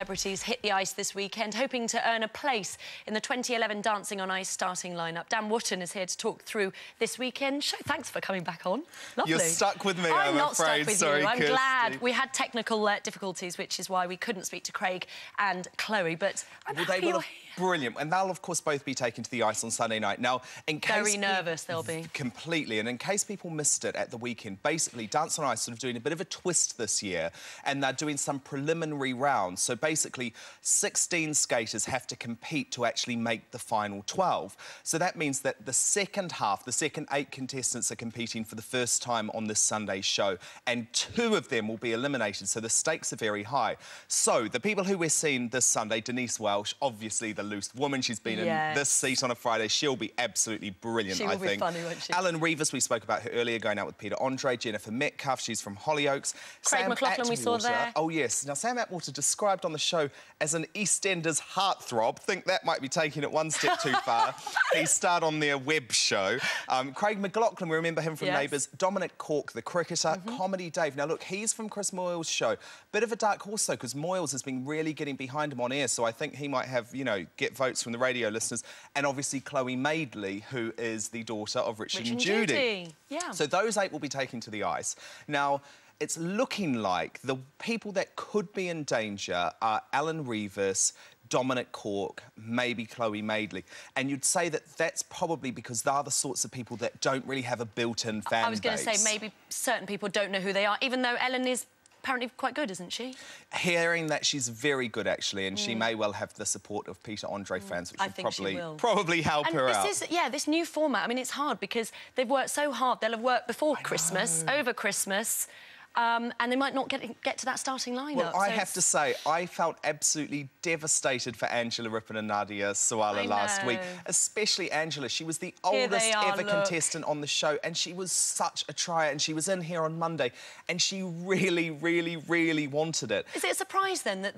celebrities hit the ice this weekend, hoping to earn a place in the 2011 Dancing on Ice starting lineup. Dan Wootton is here to talk through this weekend show. Thanks for coming back on. Lovely. You're stuck with me, I'm not afraid. stuck with Sorry, you. I'm Kirsty. glad. We had technical difficulties, which is why we couldn't speak to Craig and Chloe, but I'm happy you're here. Brilliant, and they'll of course both be taken to the ice on Sunday night. Now, in case very nervous they'll be completely, and in case people missed it at the weekend, basically Dance on Ice sort of doing a bit of a twist this year, and they're doing some preliminary rounds. So basically, 16 skaters have to compete to actually make the final 12. So that means that the second half, the second 8 contestants are competing for the first time on this Sunday show, and 2 of them will be eliminated. So the stakes are very high. So the people who we're seeing this Sunday, Denise Welch, obviously the loose woman. She's been in this seat on a Friday. She'll be absolutely brilliant, I think. She will be funny, won't she? Alan Rivas, we spoke about her earlier, going out with Peter Andre. Jennifer Metcalf, she's from Hollyoaks. Craig Sam McLachlan, we saw there. Oh, yes. Now, Sam Atwater described on the show as an EastEnders heartthrob. Think that might be taking it one step too far. He starred on their web show. Craig McLachlan, we remember him from Neighbours. Dominic Cork, the cricketer. Comedy Dave. Now, look, he's from Chris Moyles' show. Bit of a dark horse, though, because Moyles has been really getting behind him on air, so I think he might have, you know, get votes from the radio listeners. And obviously Chloe Madeley, who is the daughter of Richard and Judy. Yeah. So those 8 will be taken to the ice. Now, it's looking like the people that could be in danger are Alan Rivas, Dominic Cork, maybe Chloe Madeley. And you'd say that that's probably because they're the sorts of people that don't really have a built-in fan base. I was going to say maybe certain people don't know who they are, even though Ellen is apparently quite good, isn't she? Hearing that she's very good, actually, and she may well have the support of Peter Andre fans, which will probably help her out. This new format, I mean, it's hard because they've worked so hard. They'll have worked before Christmas, over Christmas, and they might not get to that starting lineup. Well, I have to say, I felt absolutely devastated for Angela Rippon and Nadia Sawalha last week. Especially Angela. She was the oldest ever contestant on the show, and she was such a trier, and she was in here on Monday, and she really, really, really wanted it. Is it a surprise, then, that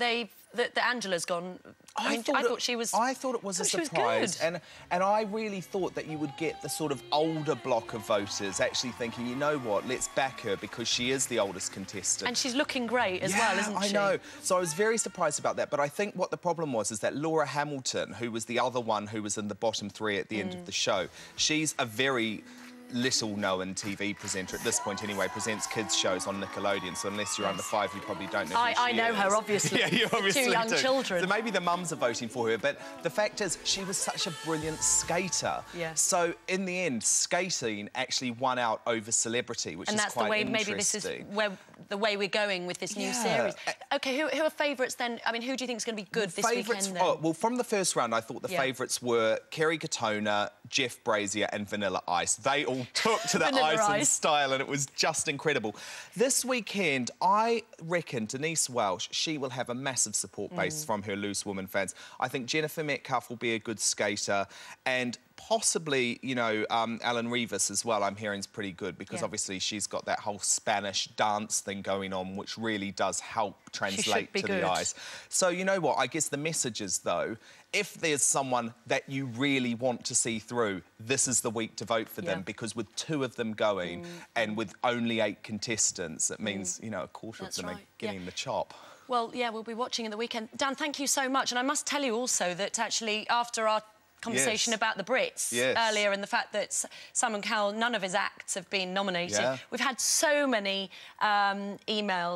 that Angela's gone? I thought she was... I thought it was a surprise, and I really thought that you would get the sort of older block of voters actually thinking, you know what, let's back her because she is the oldest contestant. And she's looking great as well, isn't she? I know. So I was very surprised about that, but I think what the problem was is that Laura Hamilton, who was the other one who was in the bottom 3 at the end of the show, she's a very little-known TV presenter at this point anyway, presents kids' shows on Nickelodeon, so unless you're under 5, you probably don't know who she is. I know her, obviously. Yeah, you obviously 2 young children. So maybe the mums are voting for her, but the fact is, she was such a brilliant skater. Yeah. So, in the end, skating actually won out over celebrity, which is quite interesting. And that's the way, maybe this is the way we're going with this new series. OK, who are favourites, then? I mean, who do you think is going to be good this weekend, then? Oh, well, from the first round, I thought the favourites were Kerry Katona, Jeff Brazier and Vanilla Ice. They all took to the ice in style, and it was just incredible. This weekend, I reckon Denise Welch, she will have a massive support base from her loose woman fans. I think Jennifer Metcalf will be a good skater, and possibly, you know, Alan Rivas as well, I'm hearing is pretty good, because obviously she's got that whole Spanish dance thing going on, which really does help translate to the ice. So, you know what, I guess the message is, though, if there's someone that you really want to see through, this is the week to vote for them, because with 2 of them going and with only 8 contestants, it means, you know, a quarter of them are getting the chop. Well, yeah, we'll be watching in the weekend. Dan, thank you so much. And I must tell you also that actually after our conversation about the Brits earlier and the fact that Simon Cowell, none of his acts have been nominated, we've had so many emails